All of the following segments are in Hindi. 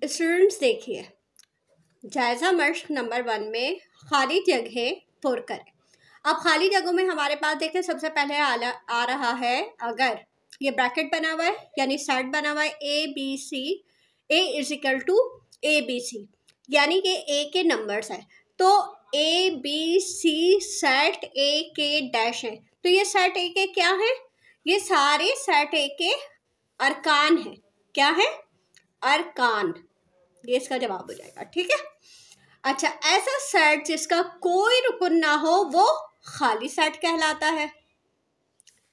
स्टूडेंट्स देखिए, जायज़ा मश्क नंबर 1 में खाली जगह पुर करें। अब खाली जगहों में हमारे पास देखें सबसे पहले आ रहा है अगर, ये ब्रैकेट बना हुआ है यानी सेट बना हुआ है A B C, A is equal to A B C, यानी कि ए के नंबर्स हैं। तो ए बी सी सेट ए के डैश है। तो ये सेट ए के क्या है? ये सारे सेट ए के अरकान हैं। क्या है? अरकान। ये इसका जवाब हो जाएगा। ठीक है। अच्छा, ऐसा सेट जिसका कोई रुकन ना हो वो खाली सेट कहलाता है।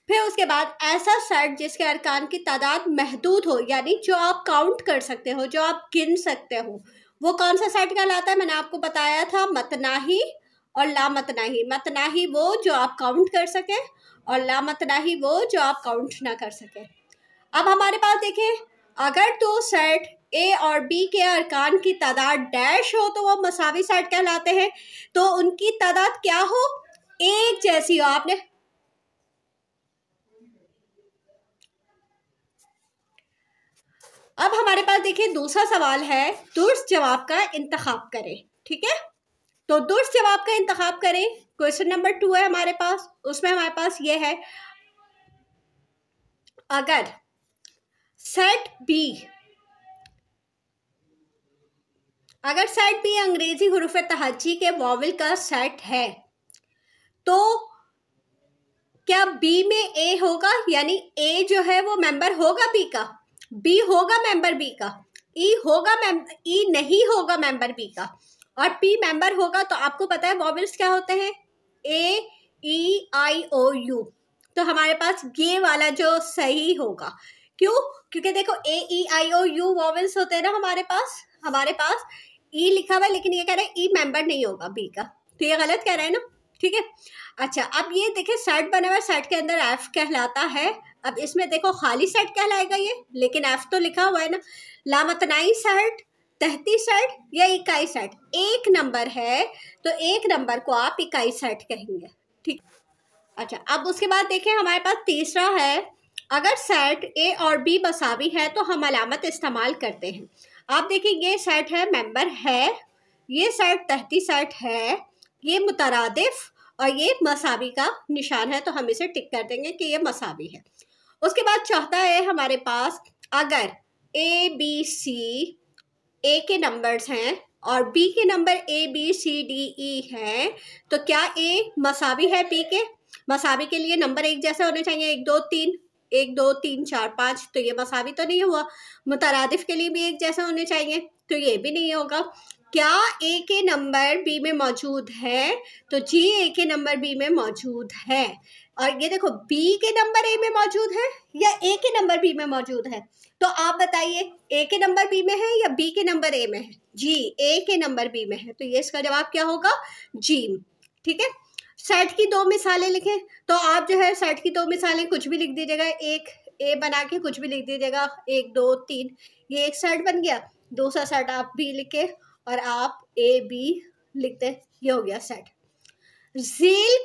फिर उसके बाद ऐसा सेट जिसके अरकान की तादाद महदूद हो, यानी जो आप काउंट कर सकते हो, जो आप गिन सकते हो, वो कौन सा सेट कहलाता है? मैंने आपको बताया था मतनाही और लामतनाही। मतनाही वो जो आप काउंट कर सके और लामतनाही वो जो आप काउंट ना कर सके। अब हमारे पास देखिए, अगर दो सेट ए और बी के अरकान की तादाद डैश हो तो वो मसावी सेट कहलाते हैं। तो उनकी तादाद क्या हो? एक जैसी हो। आपने अब हमारे पास देखिए दूसरा सवाल है, दुरुस्त जवाब का इंतखाब करें। ठीक है, तो दुरुस्त जवाब का इंतखाब करें। क्वेश्चन नंबर 2 है हमारे पास, उसमें हमारे पास ये है, अगर सेट बी अंग्रेजी हुरूफ तहज्जी के वॉवल का सेट है तो क्या बी में ए होगा? यानी ए जो है वो मेंबर होगा बी का, बी होगा मेंबर बी का, ई होगा ई नहीं होगा मेंबर बी का, और पी मेंबर होगा। तो आपको पता है वॉवल्स क्या होते हैं? ए ई आई ओ यू। तो हमारे पास ये वाला जो सही होगा। क्यों? क्योंकि देखो ए ई आई ओ यू वॉवल्स होते हैं ना हमारे पास ई लिखा हुआ है, लेकिन ये कह रहा है ई मेंबर नहीं होगा बी का, तो ये गलत कह रहा है ना। ठीक है। अच्छा, अब ये देखिए सेट बना हुआ है, सेट के अंदर एफ कहलाता है। अब इसमें देखो खाली सेट कहलाएगा ये, लेकिन एफ तो लिखा हुआ है ना। लामतनाई सेट, तहती सेट या इकाई सेट, एक नंबर है तो एक नंबर को आप इकाई सेट कहेंगे। ठीक। अच्छा, अब उसके बाद देखें हमारे पास तीसरा है, अगर सेट ए और बी मसावी है तो हम अलामत इस्तेमाल करते हैं। आप देखिए, ये सेट है मेंबर है, ये सेट तहती सेट है, ये मुतरादिफ और ये मसावी का निशान है, तो हम इसे टिक कर देंगे कि ये मसावी है। उसके बाद चौथा है हमारे पास, अगर ए बी सी ए के नंबर्स हैं और बी के number A B C D E हैं, तो क्या ए मसावी है बी के? मसावी के लिए नंबर एक जैसे होने चाहिए, 1 2 3, 1 2 3 4 5, तो ये मसावी तो नहीं हुआ। मुतरादिफ के लिए भी एक जैसे होने चाहिए, तो ये भी नहीं होगा। क्या ए के नंबर बी में मौजूद है? तो जी ए के नंबर बी में मौजूद है। और ये देखो, बी के नंबर ए में मौजूद है या ए के नंबर बी में मौजूद है? तो आप बताइए, ए के नंबर बी में है या बी के नंबर ए में है? जी, ए के नंबर बी में है, तो ये इसका जवाब क्या होगा? जी। ठीक है। सेट की 2 मिसालें लिखें, तो आप जो है सेट की 2 मिसालें कुछ भी लिख दीजिएगा, एक ए बना के कुछ भी लिख दीजिएगा, 1 2 3, ये एक सेट बन गया। दूसरा सेट आप बी लिखे और आप ए बी लिखते, ये हो गया सेट। झील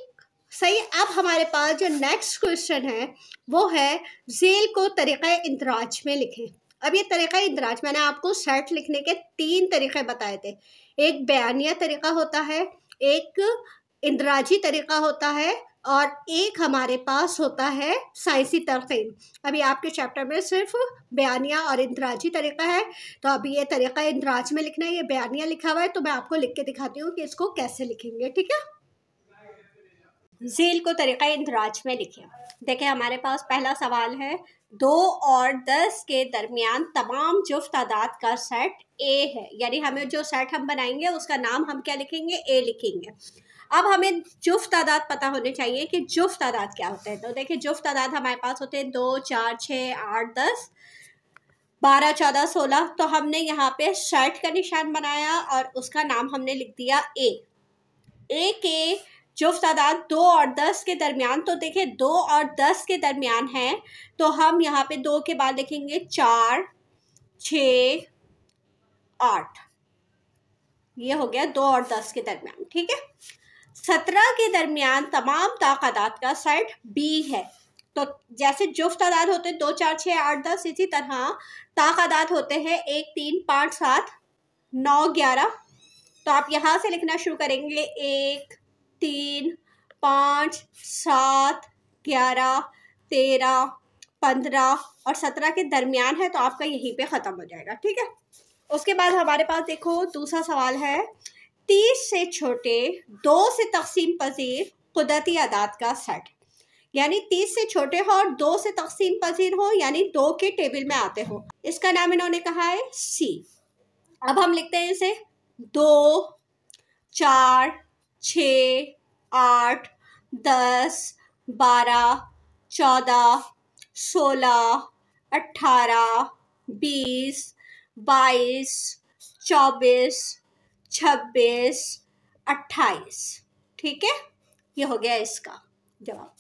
सही। अब हमारे पास जो नेक्स्ट क्वेश्चन है वो है, झील को तरीक़ा इंदराज में लिखें। अब ये तरीक़ा इंदराज, मैंने आपको सेट लिखने के 3 तरीक़े बताए थे। एक बयानिया तरीक़ा होता है, एक इंदराजी तरीक़ा होता है, और एक हमारे पास होता है साइंसी तरकीब। अभी आपके चैप्टर में सिर्फ बयानिया और इंदराजी तरीक़ा है, तो अभी ये तरीक़ा इंदराज में लिखना है। ये बयानिया लिखा हुआ है, तो मैं आपको लिख के दिखाती हूँ कि इसको कैसे लिखेंगे। ठीक है। झील को तरीक़ा इंदराज में लिखें। देखें, हमारे पास पहला सवाल है, 2 और 10 के दरमियान तमाम जुफ्त तादाद का सेट ए है, यानी हमें जो सेट हम बनाएंगे उसका नाम हम क्या लिखेंगे? ए लिखेंगे। अब हमें जुफ्त तादाद पता होने चाहिए कि जुफ्त तादाद क्या होते हैं। तो देखिए, जुफ्त तादाद हमारे पास होते हैं 2 4 6 8 10 12 14 16। तो हमने यहाँ पे सेट का निशान बनाया और उसका नाम हमने लिख दिया ए। ए के जुफ्त तादाद 2 और 10 के दरमियान, तो देखिए 2 और 10 के दरमियान है, तो हम यहाँ पे 2 के बाद लिखेंगे 4 6 8, ये हो गया 2 और 10 के दरमियान। ठीक है। 17 के दरमियान तमाम तादाद का सेट बी है। तो जैसे जुफ्त आदाद होते हैं 2 4 6 8 10, इसी तरह ताक आदाद होते हैं 1 3 5 7 9 11। तो आप यहाँ से लिखना शुरू करेंगे 1 3 5 7 11 13 15 और 17 के दरमियान है, तो आपका यहीं पे ख़त्म हो जाएगा। ठीक है, उसके बाद हमारे पास देखो दूसरा सवाल है, 30 से छोटे 2 से तकसीम पजीर कुदरती आदाद का सेट, यानी 30 से छोटे हो और 2 से तकसीम पजीर हो, यानी 2 के टेबल में आते हो। इसका नाम इन्होंने कहा है सी। अब हम लिखते हैं इसे 2 4 6 8 10 12 14 16 18 20 22 24 26 28। ठीक है, ये हो गया इसका जवाब।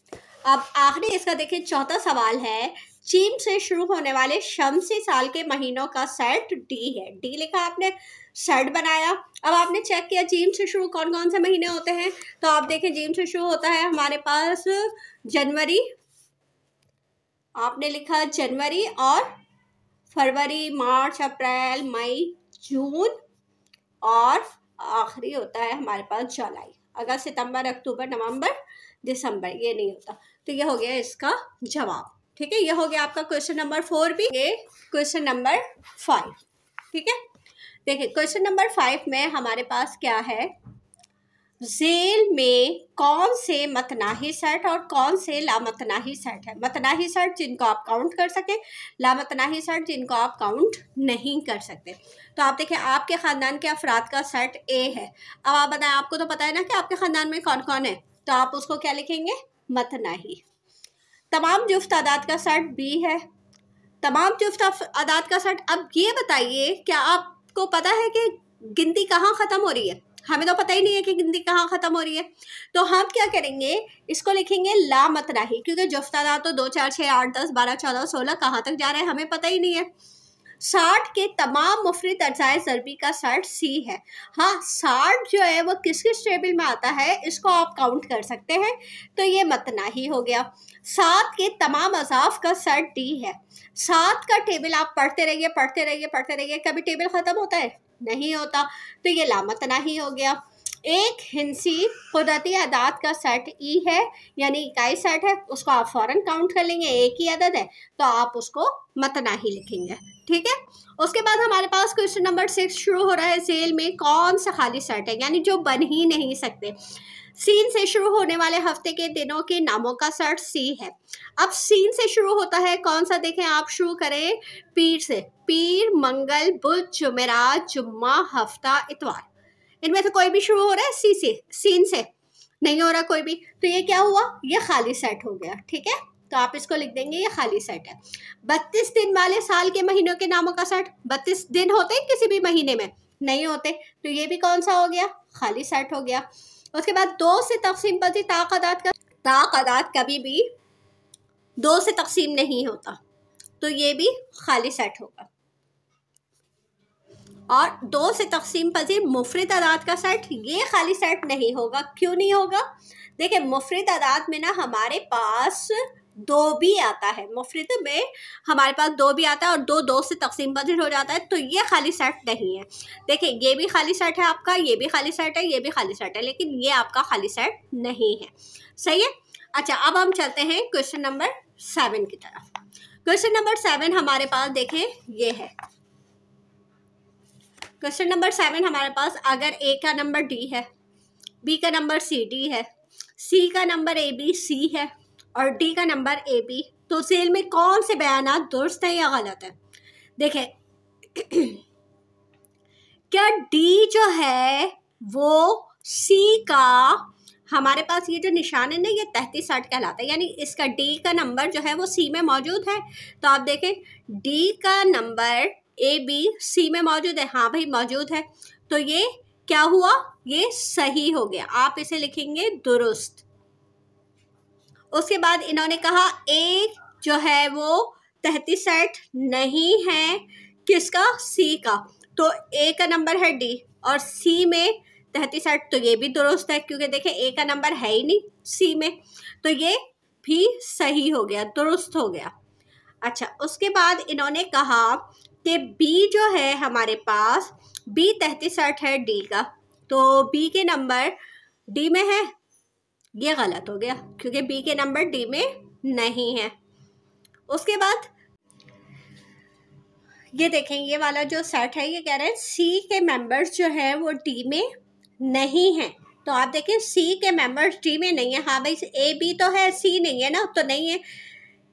अब आखिरी इसका देखिए चौथा सवाल है, चीम से शुरू होने वाले शमसी साल के महीनों का सेट डी है। डी लिखा आपने, सेट बनाया। अब आपने चेक किया जीम से शुरू कौन कौन से महीने होते हैं, तो आप देखें जीम से शुरू होता है हमारे पास जनवरी, आपने लिखा जनवरी, और फरवरी, मार्च, अप्रैल, मई, जून, और आखिरी होता है हमारे पास जुलाई। अगस्त, सितंबर, अक्टूबर, नवंबर, दिसंबर ये नहीं होता। तो ये हो गया इसका जवाब। ठीक है, ये हो गया आपका क्वेश्चन नंबर 4 भी। ये क्वेश्चन नंबर 5। ठीक है, देखिए क्वेश्चन नंबर 5 में हमारे पास क्या है, झेल में कौन से मतनाही सेट और कौन से लामतनाही सेट है। मतनाही सेट जिनको आप काउंट कर सके, लामतनाही सेट जिनको आप काउंट नहीं कर सकते। तो आप देखिए आपके ख़ानदान के अफराद का सेट ए है। अब आप बताएं, आपको तो पता है ना कि आपके ख़ानदान में कौन कौन है, तो आप उसको क्या लिखेंगे, मतनाही। तमाम जुफ्त आदाद का सेट बी है, तमाम जुफ्त आदाद का सेट। अब ये बताइए, क्या आपको पता है कि गिनती कहाँ ख़त्म हो रही है? हमें तो पता ही नहीं है कि गिनती कहाँ ख़त्म हो रही है। तो हम क्या करेंगे, इसको लिखेंगे लामतनाही, क्योंकि जुफ्त आदाद तो 2 4 6 8 10 12 14 16 कहाँ तक जा रहे हैं हमें पता ही नहीं है। 60 के तमाम मुफरद अज्जाए ज़रबी का सेट सी है। हाँ, 60 जो है वो किस किस टेबल में आता है, इसको आप काउंट कर सकते हैं, तो ये मतनाही हो गया। 7 के तमाम अज़ाफ का सेट डी है। 7 का टेबल आप पढ़ते रहिए पढ़ते रहिए पढ़ते रहिए, कभी टेबल ख़त्म होता है? नहीं होता, तो ये लामतनाही हो गया। एक हिंसी कुदरती आदाद का सेट ई है, यानी इकाई सेट है, उसको आप फ़ौरन काउंट कर लेंगे, एक ही अदद है, तो आप उसको मतनाही लिखेंगे। ठीक है, उसके बाद हमारे पास क्वेश्चन नंबर 6 शुरू हो रहा है, सेल में कौन सा खाली सेट है, यानी जो बन ही नहीं सकते। सीन से शुरू होने वाले हफ्ते के दिनों के नामों का सेट सी है। अब सीन से शुरू होता है कौन सा, देखें आप शुरू करें पीर से, पीर, मंगल, बुध, जुमेरात, जुम्मा, हफ्ता, इतवार। इनमें से कोई भी शुरू हो रहा है सी से, सीन से नहीं हो रहा कोई भी, तो ये क्या हुआ, ये खाली सेट हो गया। ठीक है, तो आप इसको लिख देंगे ये खाली सेट है। 32 दिन वाले साल के महीनों के नामों का सेट, 32 दिन होते हैं किसी भी महीने में? नहीं होते, तो ये भी कौन सा हो गया, खाली सेट हो गया। उसके बाद 2 से तकसीम पजी ताक़दात का, ताक़दात कभी भी 2 से तकसीम नहीं होता, तो ये भी खाली सेट होगा। और 2 से तकसीम पजीर मुफरद आदाद का सेट, ये खाली सेट नहीं होगा। क्यों नहीं होगा, देखिए मुफरद आदाद में ना हमारे पास 2 भी आता है, मुफरद में हमारे पास 2 भी आता है और 2 से तकसीम पजीर हो जाता है, तो ये खाली सेट नहीं है। देखिए ये भी खाली सेट है आपका, ये भी खाली सेट है, ये भी खाली सेट है, लेकिन ये आपका खाली सेट नहीं है। सही है। अच्छा, अब हम चलते हैं क्वेश्चन नंबर 7 की तरफ। क्वेश्चन नंबर 7 हमारे पास देखें ये है। क्वेश्चन नंबर 7 हमारे पास, अगर ए का नंबर डी है, बी का नंबर सी डी है, सी का नंबर ए बी सी है और डी का नंबर ए बी, तो सेल में कौन से बयानात दुरुस्त है या गलत है? देखें क्या डी जो है वो सी का, हमारे पास ये जो निशान है ना, ये 3360 कहलाता है, यानी इसका डी का नंबर जो है वो सी में मौजूद है। तो आप देखें डी का नंबर ए बी सी में मौजूद है, हाँ भाई मौजूद है, तो ये क्या हुआ, ये सही हो गया, आप इसे लिखेंगे दुरुस्त। उसके बाद इन्होंने कहा ए जो है वो 3360 नहीं है, किसका, सी का, तो ए का नंबर है डी और सी में 3360, तो ये भी दुरुस्त है, क्योंकि देखें ए का नंबर है ही नहीं सी में, तो ये भी सही हो गया, दुरुस्त हो गया। अच्छा, उसके बाद इन्होंने कहा कि बी जो है हमारे पास, बी 33 है डी का, तो बी के नंबर डी में है, ये गलत हो गया क्योंकि बी के नंबर डी में नहीं है। उसके बाद ये देखें, ये वाला जो सेट है ये कह रहे हैं सी के मेंबर्स जो है वो डी में नहीं है। तो आप देखें सी के मेंबर्स डी में नहीं है, हाँ भाई ए बी तो है, सी नहीं है ना, तो नहीं है,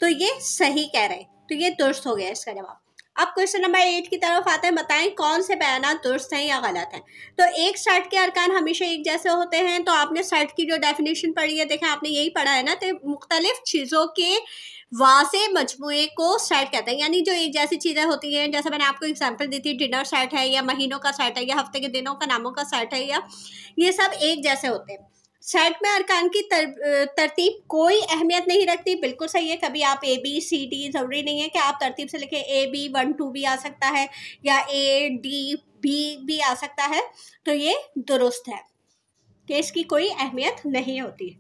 तो ये सही कह रहे हैं, तो ये दुरुस्त हो गया इसका जवाब। अब क्वेश्चन नंबर 8 की तरफ आते हैं, बताएं कौन से बयानात दुरुस्त हैं या गलत हैं। तो एक सेट के अरकान हमेशा एक जैसे होते हैं, तो आपने सेट की जो डेफिनेशन पढ़ी है, देखें आपने यही पढ़ा है ना, तो मुख्तलिफ चीज़ों के वाज़े मजमूए को सेट कहते हैं, यानी जो एक जैसी चीज़ें होती हैं, जैसे मैंने आपको एग्जांपल दी थी, डिनर सेट है या महीनों का सेट है या हफ्ते के दिनों का नामों का सेट है, या ये सब एक जैसे होते हैं। सेट में अरकान की तरतीब कोई अहमियत नहीं रखती, बिल्कुल सही है। कभी आप ए बी सी डी, ज़रूरी नहीं है कि आप तरतीब से लिखें, ए बी 1 2 भी आ सकता है या ए डी बी भी आ सकता है, तो ये दुरुस्त है कि इसकी कोई अहमियत नहीं होती।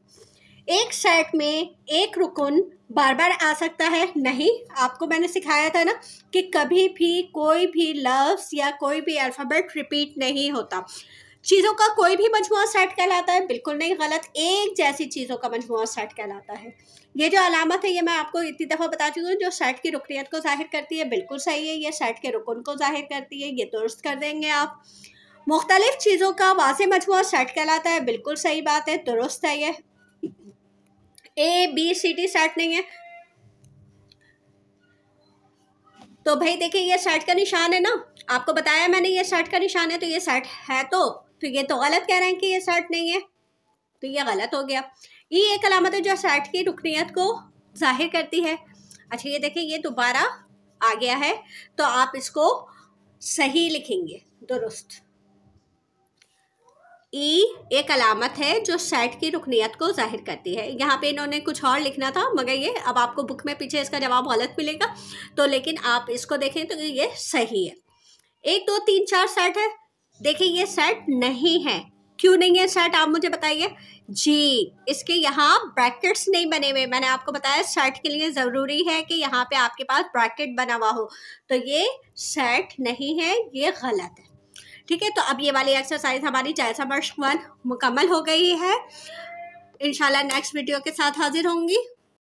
एक सेट में एक रुकन बार बार आ सकता है, नहीं, आपको मैंने सिखाया था ना कि कभी भी कोई भी लफ्ज़ या कोई भी अल्फ़ाबेट रिपीट नहीं होता। चीज़ों का कोई भी मजमुआ सेट कहलाता है, बिल्कुल नहीं, गलत, एक जैसी चीज़ों का मजमुआ सेट कहलाता है। ये जो अलामत है ये मैं आपको इतनी दफ़ा बता चुकी हूँ, जो सेट की रुकनियत को जाहिर करती है, बिल्कुल सही है, ये सेट के रुकन को जाहिर करती है, ये दुरुस्त कर देंगे आप। मुख्तलिफ चीज़ों का वाज़े मजमुआ सेट कहलाता है, बिल्कुल सही बात है, दुरुस्त है। ये A B C D set नहीं है, तो भाई देखिए ये सेट का निशान है ना, आपको बताया मैंने ये सेट का निशान है, तो ये सेट है, तो ये तो गलत कह रहे हैं कि ये सेट नहीं है, तो ये गलत हो गया। ये एक अलामत है जो सेट की रुकनियत को जाहिर करती है। अच्छा ये देखिए ये दोबारा आ गया है, तो आप इसको सही लिखेंगे, दुरुस्त। ई एक अलामत है जो सेट की रुकनियत को जाहिर करती है। यहाँ पे इन्होंने कुछ और लिखना था, मगर ये अब आपको बुक में पीछे इसका जवाब गलत मिलेगा, तो लेकिन आप इसको देखें तो ये सही है। 1 2 3 4 सेट है, देखिए ये सेट नहीं है, क्यों नहीं है सेट, आप मुझे बताइए जी। इसके यहाँ ब्रैकेट्स नहीं बने हुए, मैंने आपको बताया सेट के लिए ज़रूरी है कि यहाँ पे आपके पास ब्रैकेट बना हुआ हो, तो ये सेट नहीं है, ये गलत है। ठीक है, तो अब ये वाली एक्सरसाइज हमारी जायज़ा मश्क 1 मुकम्मल हो गई है। इंशाल्लाह नेक्स्ट वीडियो के साथ हाजिर होंगी।